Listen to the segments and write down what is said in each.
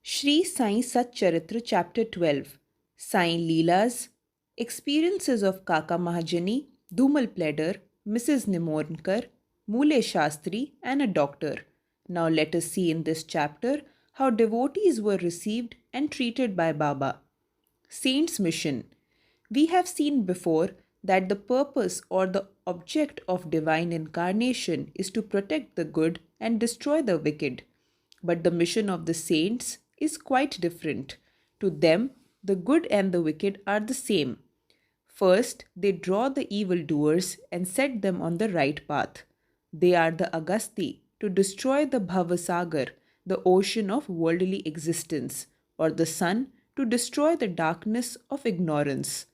Shri Sai Satcharitra, Chapter 12, Sai Leelas, Experiences of Kaka Mahajani, Dhumal Pleder, Mrs. Nimornkar, Mule Shastri, and a doctor. Now let us see in this chapter how devotees were received and treated by Baba. Saint's Mission. We have seen before that the purpose or the object of divine incarnation is to protect the good and destroy the wicked. But the mission of the saints is quite different. To them, the good and the wicked are the same. First, they draw the evildoers and set them on the right path. They are the Agasti to destroy the Bhavasagar, the ocean of worldly existence, or the sun to destroy the darkness of ignorance.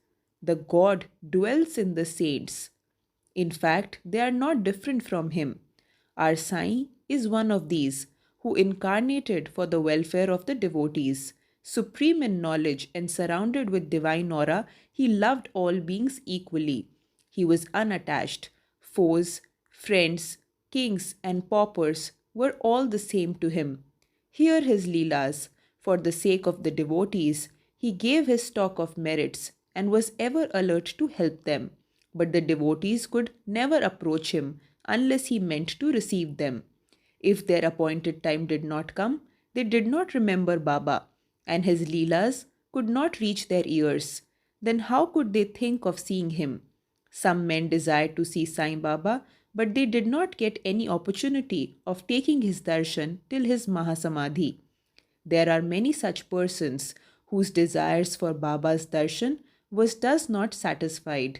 The God dwells in the saints. In fact, they are not different from him. Our Sai is one of these, who incarnated for the welfare of the devotees. Supreme in knowledge and surrounded with divine aura, he loved all beings equally. He was unattached. Foes, friends, kings, and paupers were all the same to him. Hear his Leelas. For the sake of the devotees, he gave his stock of merits and was ever alert to help them. But the devotees could never approach him unless he meant to receive them. If their appointed time did not come, they did not remember Baba, and his Leelas could not reach their ears. Then how could they think of seeing him? Some men desired to see Sai Baba, but they did not get any opportunity of taking his darshan till his Mahasamadhi. There are many such persons whose desires for Baba's darshan was thus not satisfied.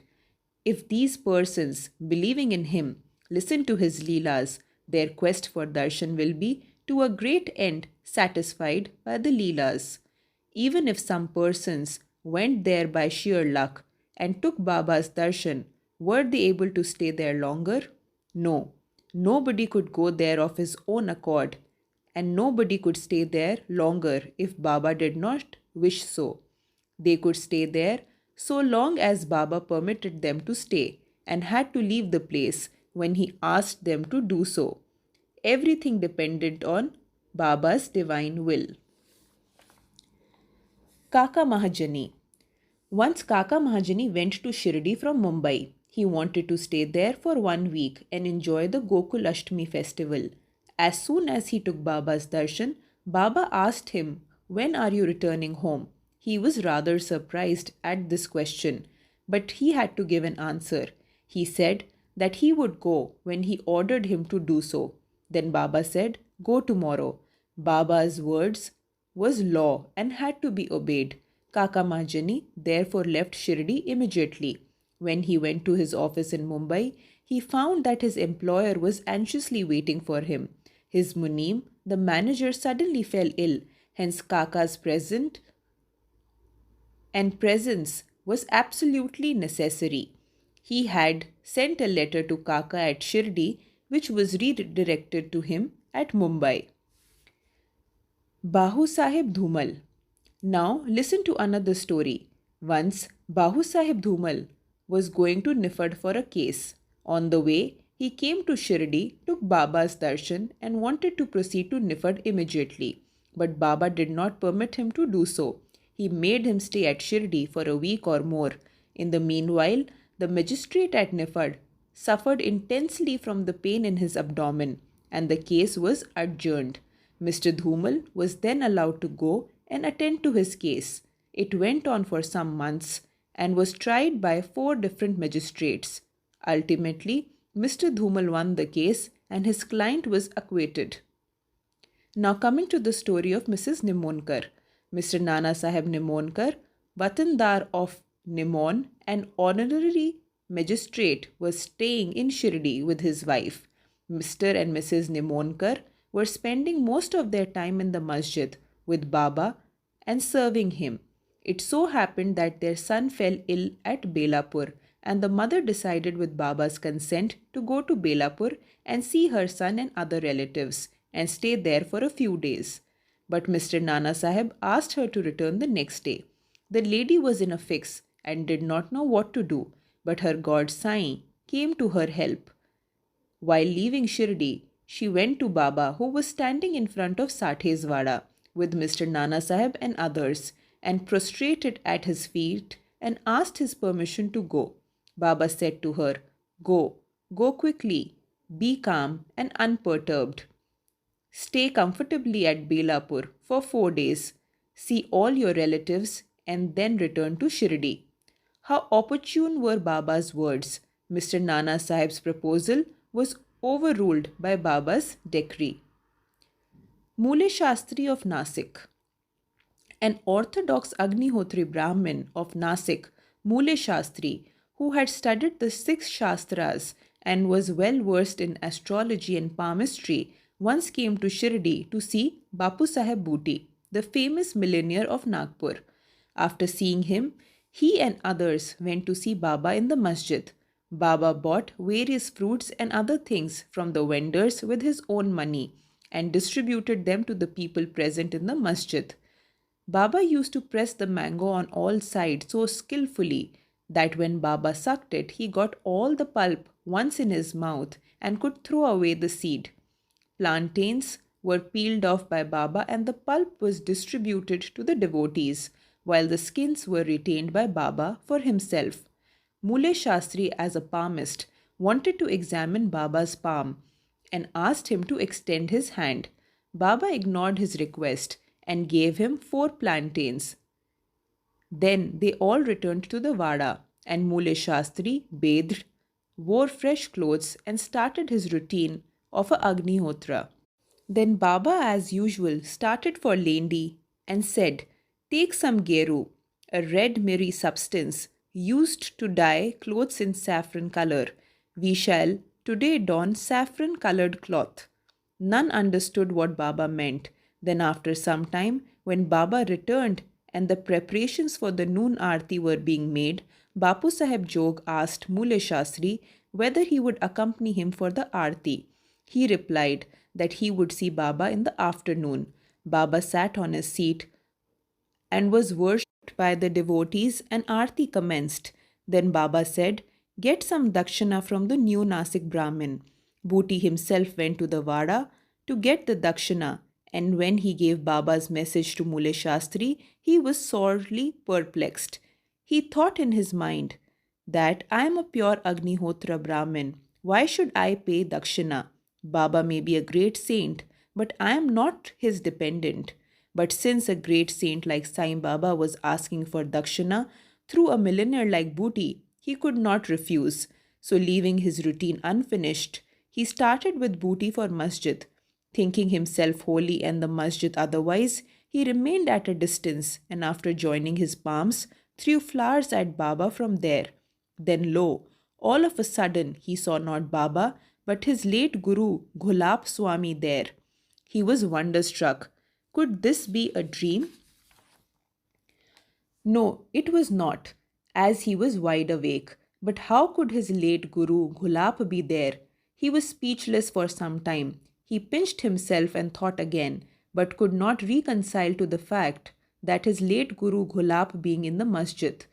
If these persons, believing in him, listen to his Leelas, their quest for darshan will be to a great end satisfied by the Leelas. Even if some persons went there by sheer luck and took Baba's darshan, were they able to stay there longer? No. Nobody could go there of his own accord, and nobody could stay there longer if Baba did not wish so. They could stay there so long as Baba permitted them to stay and had to leave the place when he asked them to do so. Everything depended on Baba's divine will. Kaka Mahajani. Once Kaka Mahajani went to Shirdi from Mumbai. He wanted to stay there for 1 week and enjoy the Gokul Ashtami festival. As soon as he took Baba's darshan, Baba asked him, "When are you returning home?" He was rather surprised at this question, but he had to give an answer. He said that he would go when he ordered him to do so. Then Baba said, "Go tomorrow." Baba's words was law and had to be obeyed. Kaka Mahajani therefore left Shirdi immediately. When he went to his office in Mumbai, he found that his employer was anxiously waiting for him. His Munim, the manager, suddenly fell ill, hence Kaka's presence was absolutely necessary. He had sent a letter to Kaka at Shirdi, which was redirected to him at Mumbai. Bahu Sahib Dhumal. Now listen to another story. Once Bahu Sahib Dhumal was going to Nifad for a case. On the way, he came to Shirdi, took Baba's darshan and wanted to proceed to Nifad immediately. But Baba did not permit him to do so. He made him stay at Shirdi for a week or more. In the meanwhile, the magistrate at Nifad suffered intensely from the pain in his abdomen and the case was adjourned. Mr. Dhumal was then allowed to go and attend to his case. It went on for some months and was tried by 4 different magistrates. Ultimately, Mr. Dhumal won the case and his client was acquitted. Now coming to the story of Mrs. Nimornkar. Mr. Nana Sahib Nimornkar, Batandar of Nimon, an honorary magistrate, was staying in Shirdi with his wife. Mr. and Mrs. Nimornkar were spending most of their time in the masjid with Baba and serving him. It so happened that their son fell ill at Belapur and the mother decided with Baba's consent to go to Belapur and see her son and other relatives and stay there for a few days. But Mr. Nana Sahib asked her to return the next day. The lady was in a fix and did not know what to do, but her god Sai came to her help. While leaving Shirdi, she went to Baba, who was standing in front of Satheswada. with Mr. Nana Sahib and others and prostrated at his feet and asked his permission to go. Baba said to her, "Go, go quickly, be calm and unperturbed. Stay comfortably at Belapur for 4 days, see all your relatives, and then return to Shirdi." How opportune were Baba's words! Mr. Nana Sahib's proposal was overruled by Baba's decree. Mule Shastri of Nasik. An orthodox Agnihotri Brahmin of Nasik, Mule Shastri, who had studied the 6 Shastras and was well versed in astrology and palmistry, once came to Shirdi to see Bapu Saheb Booty, the famous millionaire of Nagpur. After seeing him, he and others went to see Baba in the masjid. Baba bought various fruits and other things from the vendors with his own money and distributed them to the people present in the masjid. Baba used to press the mango on all sides so skillfully that when Baba sucked it, he got all the pulp once in his mouth and could throw away the seed. Plantains were peeled off by Baba and the pulp was distributed to the devotees, while the skins were retained by Baba for himself. Mule Shastri, as a palmist, wanted to examine Baba's palm and asked him to extend his hand. Baba ignored his request and gave him 4 plantains. Then they all returned to the Vada, and Mule Shastri bathed, wore fresh clothes, and started his routine of a Agnihotra. Then Baba, as usual, started for Lendi and said, "Take some geru, a red mirri substance used to dye clothes in saffron color. We shall today don saffron colored cloth." None understood what Baba meant. Then, after some time, when Baba returned and the preparations for the noon aarti were being made, Bapu Saheb Jog asked Mule Shastri whether he would accompany him for the aarti. He replied that he would see Baba in the afternoon. Baba sat on his seat and was worshipped by the devotees, and aarti commenced. Then Baba said, "Get some dakshina from the new Nasik Brahmin." Booty himself went to the Vada to get the dakshina, and when he gave Baba's message to Mule Shastri, he was sorely perplexed. He thought in his mind that I am a pure Agnihotra Brahmin. Why should I pay dakshina? Baba may be a great saint, but I am not his dependent. But since a great saint like Sai Baba was asking for dakshina through a millionaire like Booty, he could not refuse. So, leaving his routine unfinished, he started with Booty for masjid. Thinking himself holy and the masjid otherwise, he remained at a distance and after joining his palms, threw flowers at Baba from there. Then lo, all of a sudden he saw not Baba but his late Guru Gulab Swami there. He was wonderstruck. Could this be a dream? No, it was not, as he was wide awake. But how could his late Guru Gulab be there? He was speechless for some time. He pinched himself and thought again, but could not reconcile to the fact that his late Guru Gulab being in the masjid.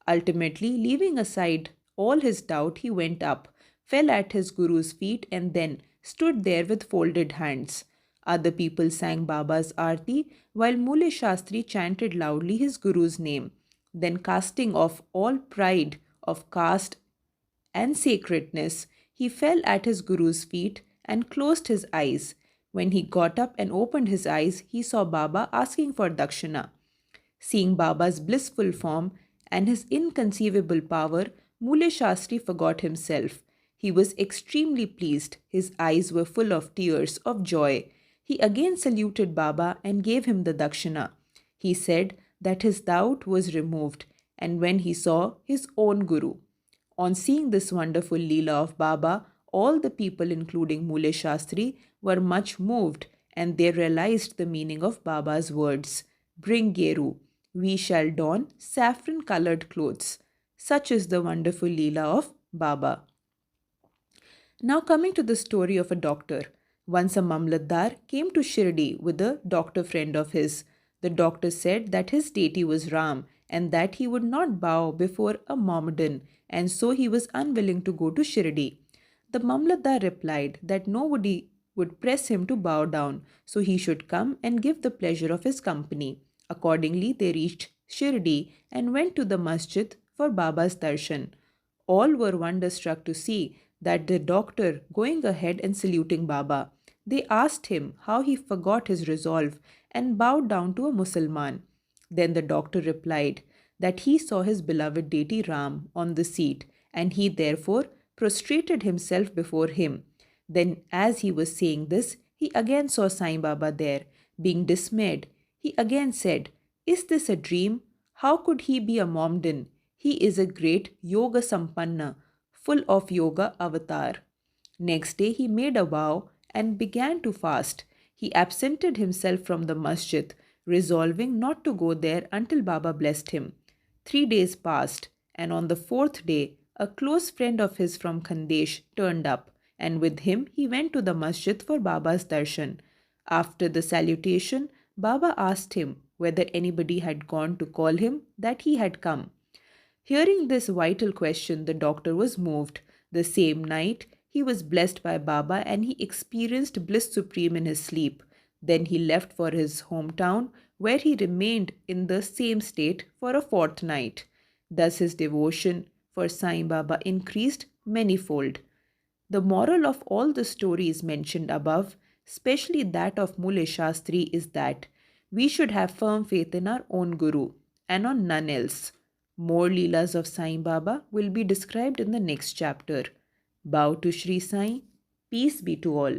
Ultimately, leaving aside all his doubt, he went up, fell at his Guru's feet, and then stood there with folded hands. Other people sang Baba's Aarti, while Mule Shastri chanted loudly his Guru's name. Then, casting off all pride of caste and sacredness, he fell at his Guru's feet and closed his eyes. When he got up and opened his eyes, he saw Baba asking for dakshina. Seeing Baba's blissful form and his inconceivable power, Mule Shastri forgot himself. He was extremely pleased. His eyes were full of tears of joy. He again saluted Baba and gave him the dakshina. He said that his doubt was removed, and when he saw his own Guru. On seeing this wonderful Leela of Baba, all the people, including Mule Shastri, were much moved, and they realized the meaning of Baba's words. "Bring Geru, we shall don saffron-colored clothes." Such is the wonderful Leela of Baba. Now coming to the story of a doctor. Once a Mamlatdar came to Shirdi with a doctor friend of his. The doctor said that his deity was Ram and that he would not bow before a Mohammedan, and so he was unwilling to go to Shirdi. The Mamlatdar replied that nobody would press him to bow down, so he should come and give the pleasure of his company. Accordingly, they reached Shirdi and went to the masjid for Baba's darshan. All were wonderstruck to see that the doctor going ahead and saluting Baba. They asked him how he forgot his resolve and bowed down to a Mussalman. Then the doctor replied that he saw his beloved deity Ram on the seat, and he therefore prostrated himself before him. Then, as he was saying this, he again saw Sai Baba there. Being dismayed, he again said, "Is this a dream? How could he be a Momdan? He is a great Yoga Sampanna, full of Yoga avatar." Next day, he made a vow and began to fast. He absented himself from the masjid, resolving not to go there until Baba blessed him. 3 days passed, and on the fourth day, a close friend of his from Khandesh turned up, and with him he went to the masjid for Baba's darshan. After the salutation, Baba asked him whether anybody had gone to call him that he had come. Hearing this vital question, the doctor was moved. The same night, he was blessed by Baba and he experienced bliss supreme in his sleep. Then he left for his hometown, where he remained in the same state for a fortnight. Thus his devotion for Sai Baba increased manifold. The moral of all the stories mentioned above, especially that of Mule Shastri, is that we should have firm faith in our own Guru and on none else. More Leelas of Sai Baba will be described in the next chapter. Bow to Sri Sai. Peace be to all.